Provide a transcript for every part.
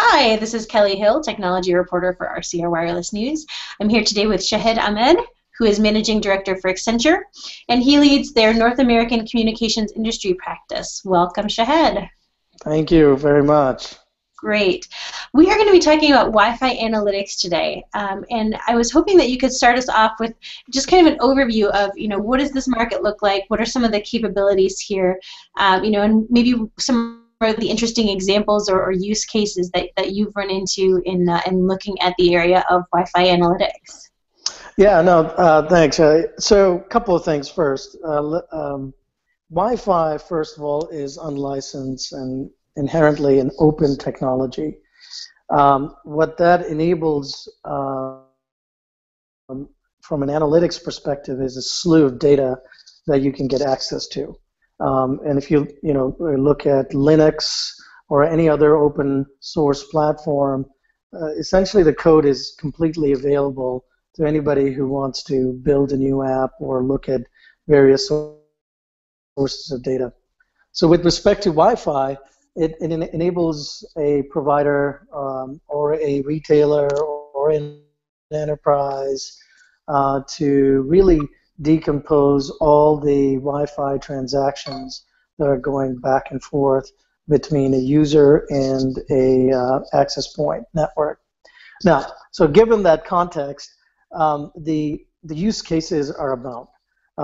Hi, this is Kelly Hill, technology reporter for RCR Wireless News. I'm here today with Shahid Ahmed, who is managing director for Accenture, and he leads their North American communications industry practice. Welcome, Shahid. Thank you very much. Great. We are going to be talking about Wi-Fi analytics today, and I was hoping that you could start us off with just kind of an overview of, what does this market look like? What are some of the capabilities here? And maybe some of the interesting examples or use cases that you've run into in looking at the area of Wi-Fi analytics. Yeah, no, thanks. So a couple of things first. Wi-Fi, first of all, is unlicensed and inherently an open technology. What that enables from an analytics perspective is a slew of data that you can get access to. And if you look at Linux or any other open source platform, essentially the code is completely available to anybody who wants to build a new app or look at various sources of data. So with respect to Wi-Fi, it enables a provider or a retailer or an enterprise to really decompose all the Wi-Fi transactions that are going back and forth between a user and a access point network. Now, so given that context, the use cases are about.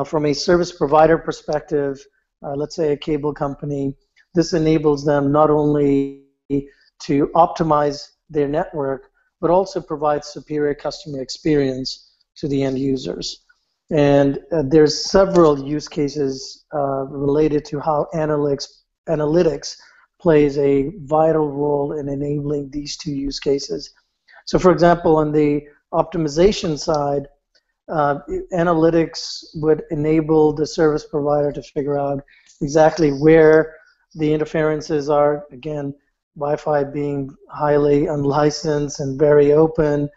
From a service provider perspective, let's say a cable company, this enables them not only to optimize their network, but also provide superior customer experience to the end users. And there's several use cases related to how analytics plays a vital role in enabling these two use cases. So for example, on the optimization side, analytics would enable the service provider to figure out exactly where the interferences are. Again, Wi-Fi being highly unlicensed and very open,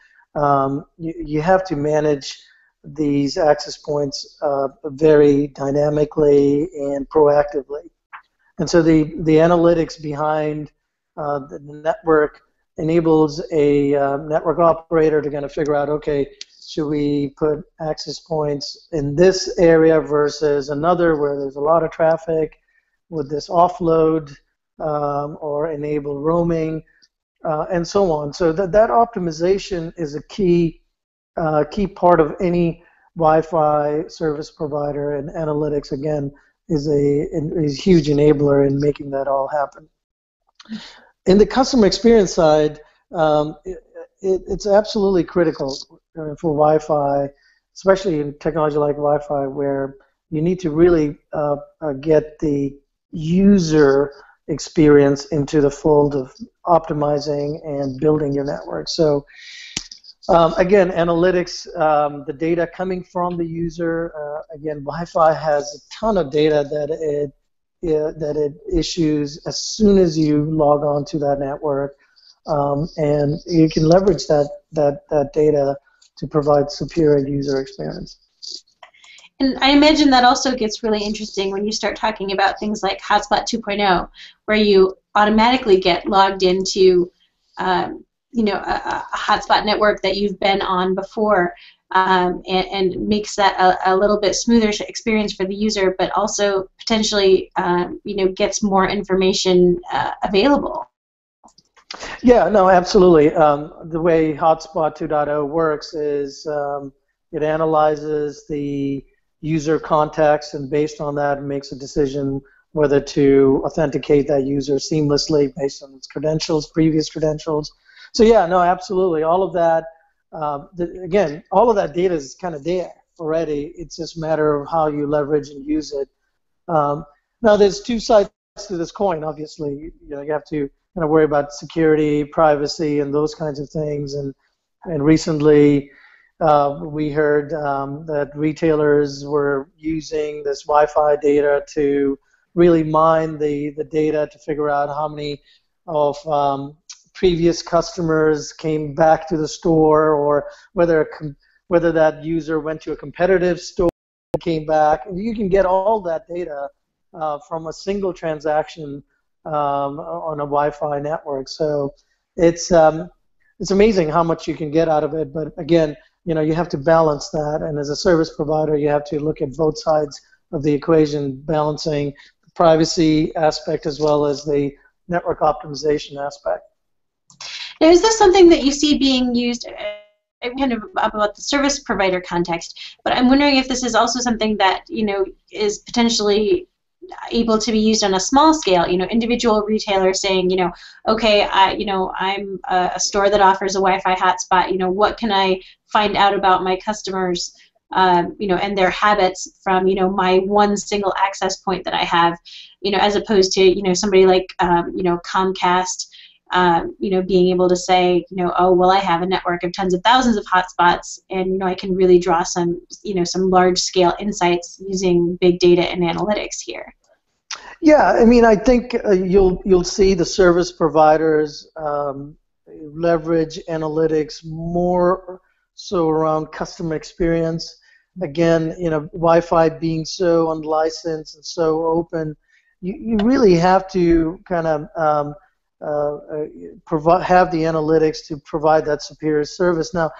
you have to manage these access points very dynamically and proactively. And so the analytics behind the network enables a network operator to kind of figure out, okay, should we put access points in this area versus another where there's a lot of traffic? Would this offload or enable roaming, and so on? So that optimization is a key part of any Wi-Fi service provider, and analytics again is a huge enabler in making that all happen. In the customer experience side, it's absolutely critical for Wi-Fi, especially in technology like Wi-Fi, where you need to really get the user experience into the fold of optimizing and building your network. So again, analytics, the data coming from the user. Again, Wi-Fi has a ton of data that it issues as soon as you log on to that network, and you can leverage that data to provide superior user experience. And I imagine that also gets really interesting when you start talking about things like Hotspot 2.0, where you automatically get logged into a hotspot network that you've been on before, and makes that a little bit smoother experience for the user, but also potentially gets more information available. Yeah, no, absolutely. The way Hotspot 2.0 works is it analyzes the user context, and based on that, it makes a decision whether to authenticate that user seamlessly based on its credentials, previous credentials. So yeah, no, absolutely. All of that, again, all of that data is kind of there already. It's just a matter of how you leverage and use it. Now, there's two sides to this coin. Obviously, you have to kind of worry about security, privacy, and those kinds of things. And recently, we heard that retailers were using this Wi-Fi data to really mine the data to figure out how many of previous customers came back to the store, or whether that user went to a competitive store and came back. And you can get all that data from a single transaction on a Wi-Fi network. So it's um, it's amazing how much you can get out of it. But again, you have to balance that, and as a service provider, you have to look at both sides of the equation, balancing the privacy aspect as well as the network optimization aspect. Now, is this something that you see being used kind of about the service provider context, but I'm wondering if this is also something that, is potentially able to be used on a small scale, individual retailers saying, okay, I'm a store that offers a Wi-Fi hotspot, what can I find out about my customers, and their habits from, my one single access point that I have, as opposed to, somebody like, Comcast, being able to say, oh, well, I have a network of tens of thousands of hotspots, and, I can really draw some, some large-scale insights using big data and analytics here. Yeah, I mean, I think you'll see the service providers leverage analytics more so around customer experience. Again, Wi-Fi being so unlicensed and so open, you really have to kind of have the analytics to provide that superior service. Now,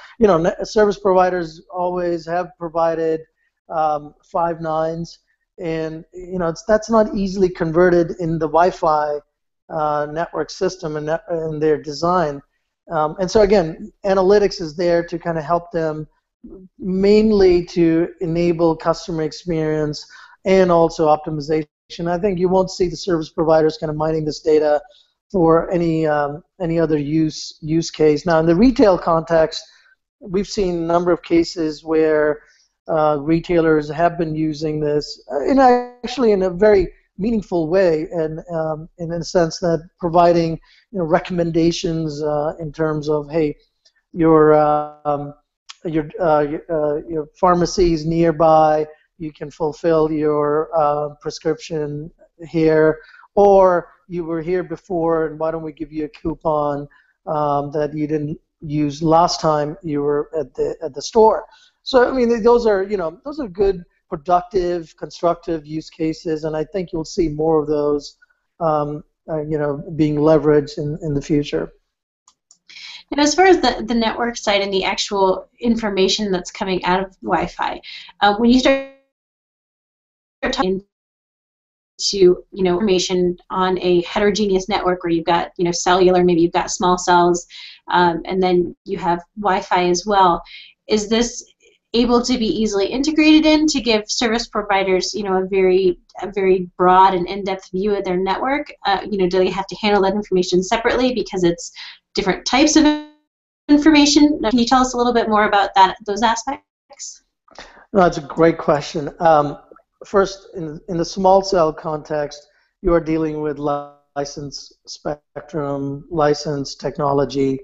service providers always have provided 5 nines, and that's not easily converted in the Wi-Fi network system and their design. And so again, analytics is there to kind of help them, mainly to enable customer experience and also optimization. I think you won't see the service providers kind of mining this data for any other use case. Now, in the retail context, we've seen a number of cases where retailers have been using this, actually in a very meaningful way, and in a sense that providing recommendations in terms of, hey, your pharmacies nearby, you can fulfill your prescription here, or you were here before, and why don't we give you a coupon that you didn't use last time you were at the store. So I mean, those are good, productive, constructive use cases, and I think you'll see more of those being leveraged in the future. Now, as far as the network side and the actual information that's coming out of Wi-Fi, when you start talking to information on a heterogeneous network where you've got cellular, maybe you've got small cells, and then you have Wi-Fi as well, is this able to be easily integrated in to give service providers a very broad and in-depth view of their network? Do they have to handle that information separately because it's different types of information? Can you tell us a little bit more about those aspects? No, that's a great question. First, in the small cell context, you are dealing with licensed spectrum, licensed technology,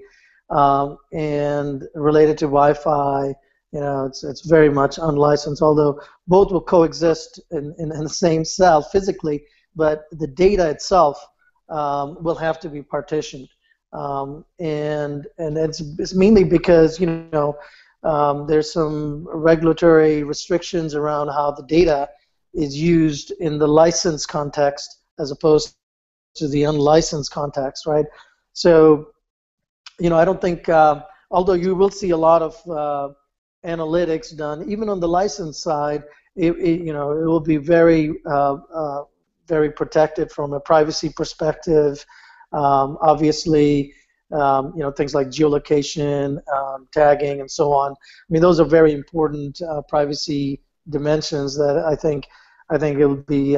and related to Wi-Fi, it's very much unlicensed, although both will coexist in the same cell physically, but the data itself will have to be partitioned. And it's mainly because, there's some regulatory restrictions around how the data is used in the licensed context as opposed to the unlicensed context, right? So, I don't think, although you will see a lot of analytics done, even on the license side, it will be very protected from a privacy perspective. Obviously, things like geolocation, tagging, and so on. I mean, those are very important privacy dimensions that I think it will be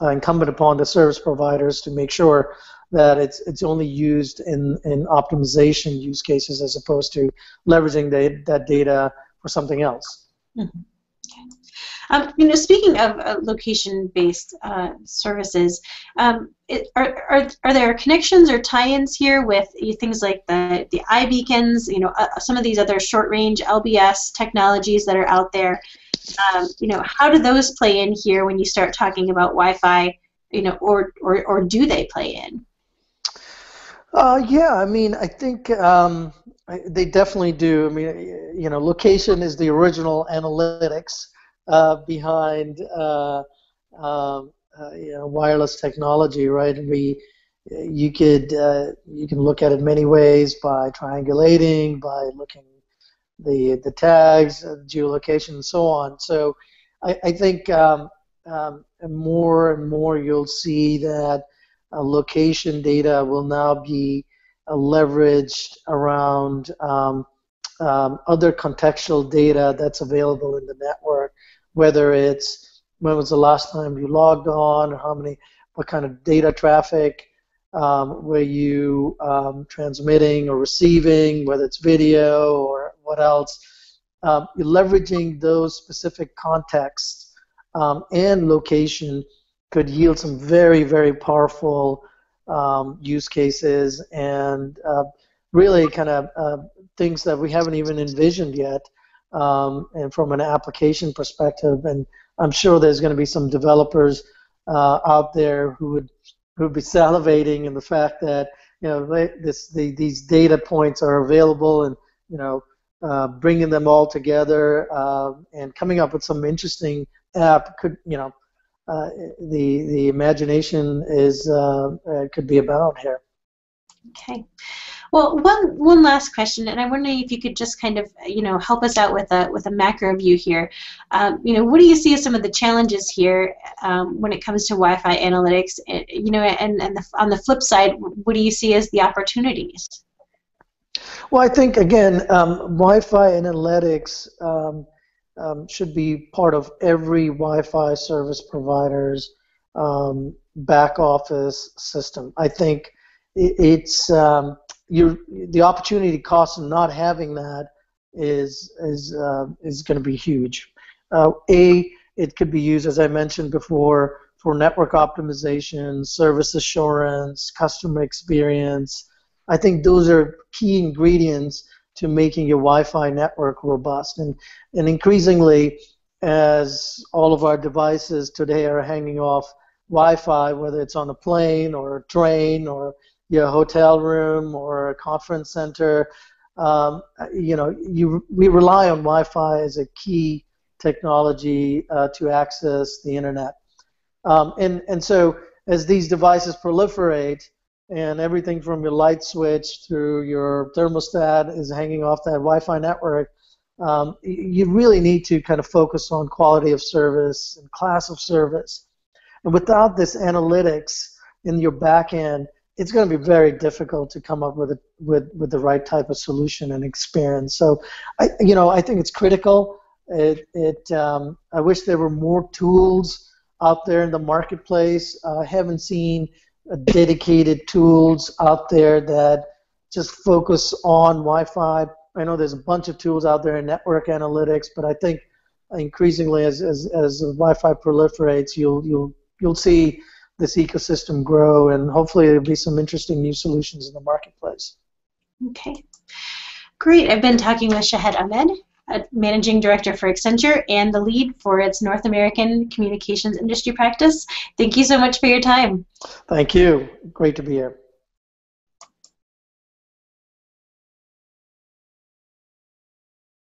incumbent upon the service providers to make sure that it's only used in optimization use cases as opposed to leveraging that data for something else. Mm-hmm. Okay. Speaking of location-based services, are there connections or tie-ins here with things like the iBeacons, some of these other short-range LBS technologies that are out there? How do those play in here when you start talking about Wi-Fi, or do they play in? Yeah, I mean, I think they definitely do. I mean, location is the original analytics behind wireless technology, right? And you can look at it many ways, by triangulating, by looking the tags, geolocation, and so on. So I think more and more you'll see that location data will now be leveraged around other contextual data that's available in the network, whether it's when was the last time you logged on, or what kind of data traffic were you transmitting or receiving, whether it's video or what else. You're leveraging those specific contexts and location could yield some very, very powerful use cases and really kind of things that we haven't even envisioned yet, and from an application perspective. And I'm sure there's going to be some developers out there who would be salivating in the fact that these data points are available, and bringing them all together and coming up with some interesting app could the imagination is could be about here. Okay. Well, one last question, and I'm wondering if you could just kind of help us out with a macro view here. What do you see as some of the challenges here when it comes to Wi-Fi analytics? And on the flip side, what do you see as the opportunities? Well, I think again, Wi-Fi analytics should be part of every Wi-Fi service provider's back office system. I think it's the opportunity cost of not having that is going to be huge. It could be used, as I mentioned before, for network optimization, service assurance, customer experience. I think those are key ingredients to making your Wi-Fi network robust. And increasingly, as all of our devices today are hanging off Wi-Fi, whether it's on a plane or a train or your hotel room or a conference center, we rely on Wi-Fi as a key technology to access the internet. And so as these devices proliferate, and everything from your light switch through your thermostat is hanging off that Wi-Fi network, you really need to kind of focus on quality of service and class of service. And without this analytics in your back end, it's going to be very difficult to come up with the right type of solution and experience. So, I think it's critical. I wish there were more tools out there in the marketplace. I haven't seen dedicated tools out there that just focus on Wi-Fi. I know there's a bunch of tools out there in network analytics, but I think increasingly as Wi-Fi proliferates, you'll see this ecosystem grow, and hopefully there'll be some interesting new solutions in the marketplace. Okay, great. I've been talking with Shahid Ahmed, Managing Director for Accenture and the lead for its North American communications industry practice. Thank you so much for your time. Thank you. Great to be here.